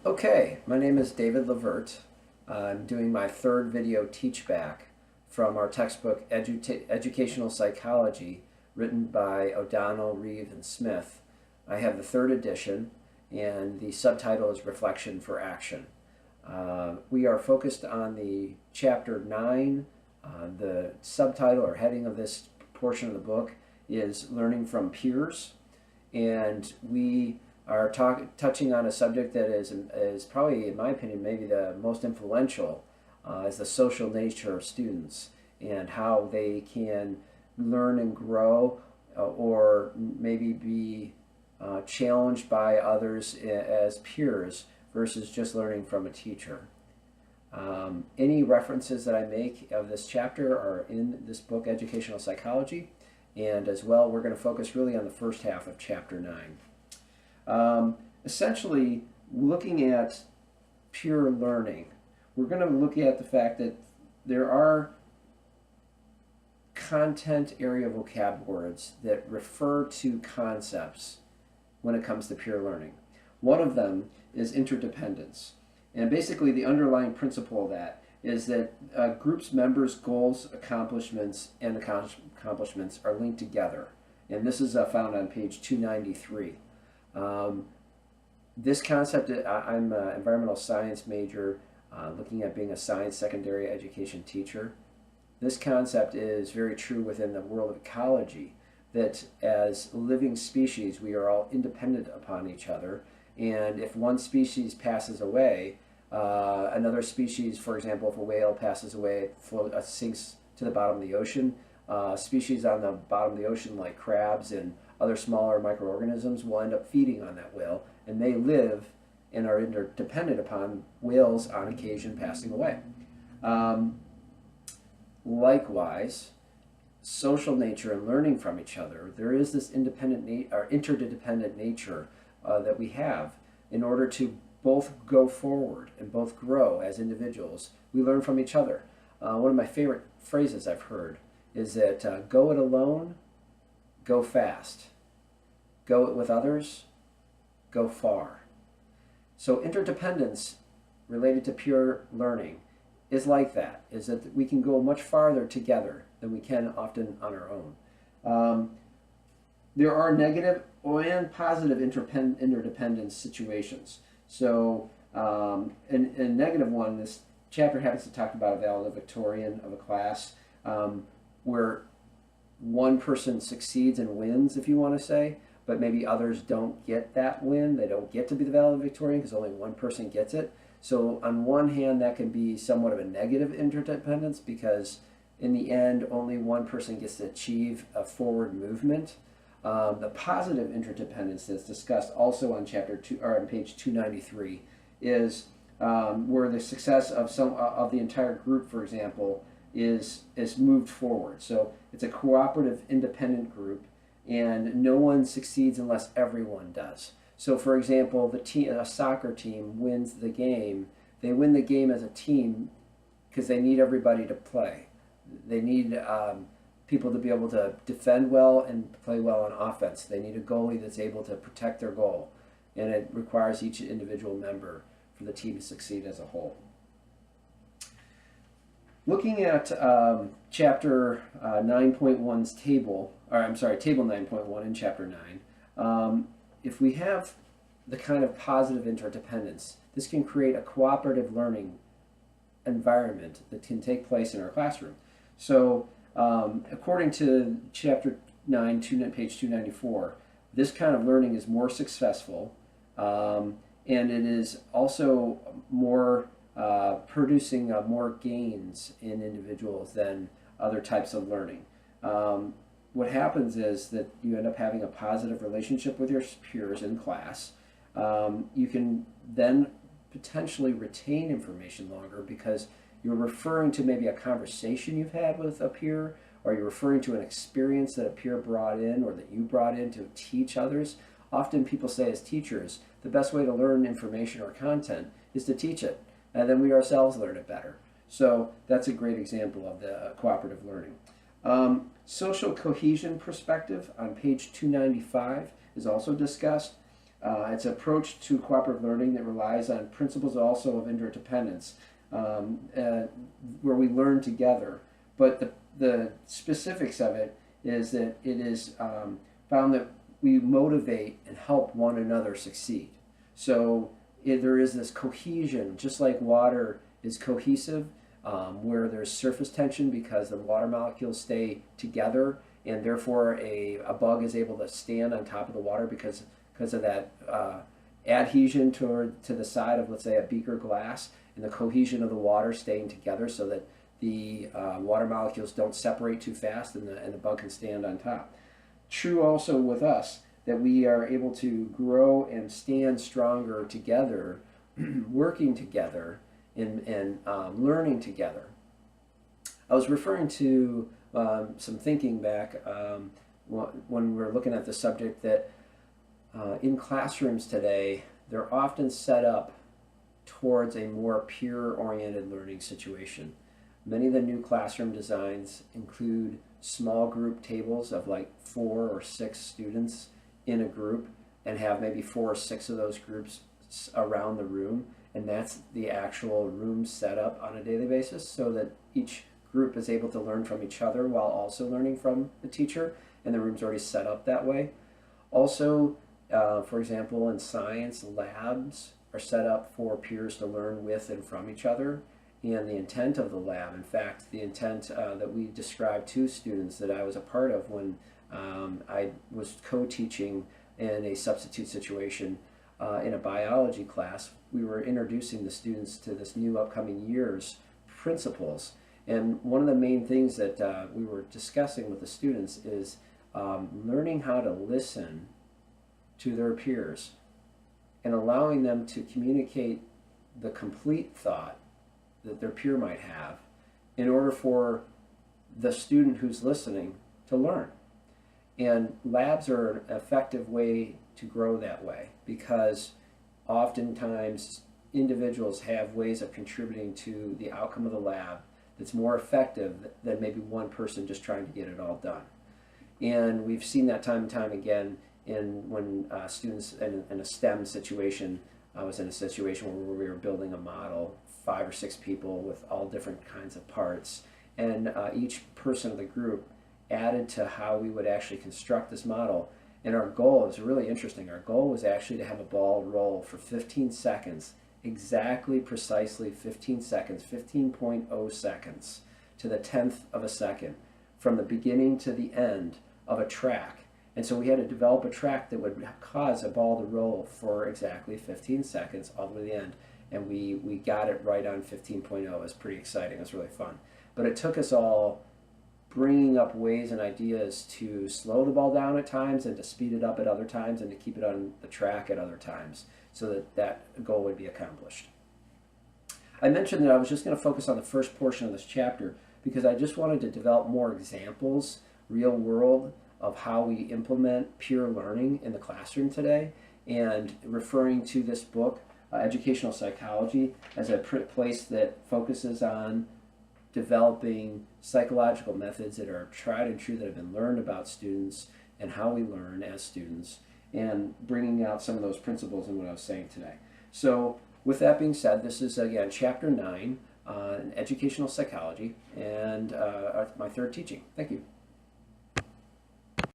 Okay, my name is David Levert. I'm doing my third video teach back from our textbook Educational Psychology, written by O'Donnell, Reeve, and Smith. I have the third edition, and the subtitle is Reflection for Action. We are focused on the chapter 9. The subtitle or heading of this portion of the book is Learning from Peers, and we are touching on a subject that is probably, in my opinion, maybe the most influential, is the social nature of students and how they can learn and grow, or maybe be challenged by others as peers versus just learning from a teacher. Any references that I make of this chapter are in this book, Educational Psychology, and as well, we're going to focus really on the first half of chapter 9. Essentially, looking at pure learning, we're going to look at the fact that there are content area vocab words that refer to concepts when it comes to pure learning. One of them is interdependence. And basically, the underlying principle of that is that a group's members' goals, accomplishments, and accomplishments are linked together. And this is found on page 293. This concept, I'm an environmental science major, looking at being a science secondary education teacher. This concept is very true within the world of ecology, that as living species, we are all independent upon each other. And if one species passes away, another species, for example, if a whale passes away, it sinks to the bottom of the ocean. Species on the bottom of the ocean, like crabs and other smaller microorganisms, will end up feeding on that whale, and they live and are interdependent upon whales on occasion passing away. Likewise, social nature and learning from each other, there is this interdependent nature that we have. In order to both go forward and both grow as individuals, we learn from each other. One of my favorite phrases I've heard is that go it alone, go fast. Go it with others, go far. So interdependence related to pure learning is like that, is that we can go much farther together than we can often on our own. There are negative and positive interdependence situations. So in a negative one, this chapter happens to talk about a valedictorian of a class, where one person succeeds and wins, if you want to say, but maybe others don't get that win. They don't get to be the valedictorian because only one person gets it. So on one hand, that can be somewhat of a negative interdependence, because in the end, only one person gets to achieve a forward movement. The positive interdependence that's discussed also on chapter 2 or on page 293 is where the success of the entire group, for example, is moved forward. So it's a cooperative, independent group, and no one succeeds unless everyone does. So, for example, a soccer team wins the game. They win the game as a team because they need everybody to play. They need people to be able to defend well and play well on offense. They need a goalie that's able to protect their goal, and it requires each individual member for the team to succeed as a whole. Looking at chapter 9.1's table, table 9.1 in chapter 9, if we have the kind of positive interdependence, this can create a cooperative learning environment that can take place in our classroom. So according to chapter 9, page 294, this kind of learning is more successful, and it is also more producing more gains in individuals than other types of learning. What happens is that you end up having a positive relationship with your peers in class. You can then potentially retain information longer because you're referring to maybe a conversation you've had with a peer, or you're referring to an experience that a peer brought in or that you brought in to teach others. Often people say as teachers, the best way to learn information or content is to teach it, and then we ourselves learn it better. So that's a great example of the cooperative learning. Social cohesion perspective on page 295 is also discussed. It's an approach to cooperative learning that relies on principles also of interdependence, where we learn together. But the specifics of it is that it is found that we motivate and help one another succeed. So there is this cohesion, just like water is cohesive, where there's surface tension because the water molecules stay together, and therefore a bug is able to stand on top of the water because of that adhesion to the side of, let's say, a beaker glass, and the cohesion of the water staying together so that the water molecules don't separate too fast, and the bug can stand on top. True also with us, that we are able to grow and stand stronger together, working together, and learning together. I was referring to some thinking back when we were looking at the subject that in classrooms today, they're often set up towards a more peer-oriented learning situation. Many of the new classroom designs include small group tables of like 4 or 6 students in a group, and have maybe 4 or 6 of those groups around the room, and that's the actual room setup on a daily basis, so that each group is able to learn from each other while also learning from the teacher, and the room's already set up that way. Also, for example, in science, labs are set up for peers to learn with and from each other. And the intent of the lab, in fact, the intent that we described to students that I was a part of when I was co-teaching in a substitute situation in a biology class, we were introducing the students to this new upcoming year's principles. And one of the main things that we were discussing with the students is learning how to listen to their peers and allowing them to communicate the complete thought that their peer might have in order for the student who's listening to learn. And labs are an effective way to grow that way, because oftentimes individuals have ways of contributing to the outcome of the lab that's more effective than maybe one person just trying to get it all done. And we've seen that time and time again when students in a STEM situation. I was in a situation where we were building a model, 5 or 6 people with all different kinds of parts, and each person of the group added to how we would actually construct this model. And our goal is really interesting. Our goal was actually to have a ball roll for 15 seconds, exactly, precisely 15 seconds, 15.0 seconds to the 10th of a second, from the beginning to the end of a track. And so we had to develop a track that would cause a ball to roll for exactly 15 seconds all the way to the end. And we got it right on 15.0. It was pretty exciting. It was really fun. But it took us all bringing up ways and ideas to slow the ball down at times and to speed it up at other times and to keep it on the track at other times so that that goal would be accomplished. I mentioned that I was just going to focus on the first portion of this chapter because I just wanted to develop more examples, real world, of how we implement peer learning in the classroom today, and referring to this book, Educational Psychology, as a place that focuses on developing psychological methods that are tried and true, that have been learned about students and how we learn as students, and bringing out some of those principles in what I was saying today. So with that being said, this is again chapter 9 on educational psychology, and my third teaching. Thank you.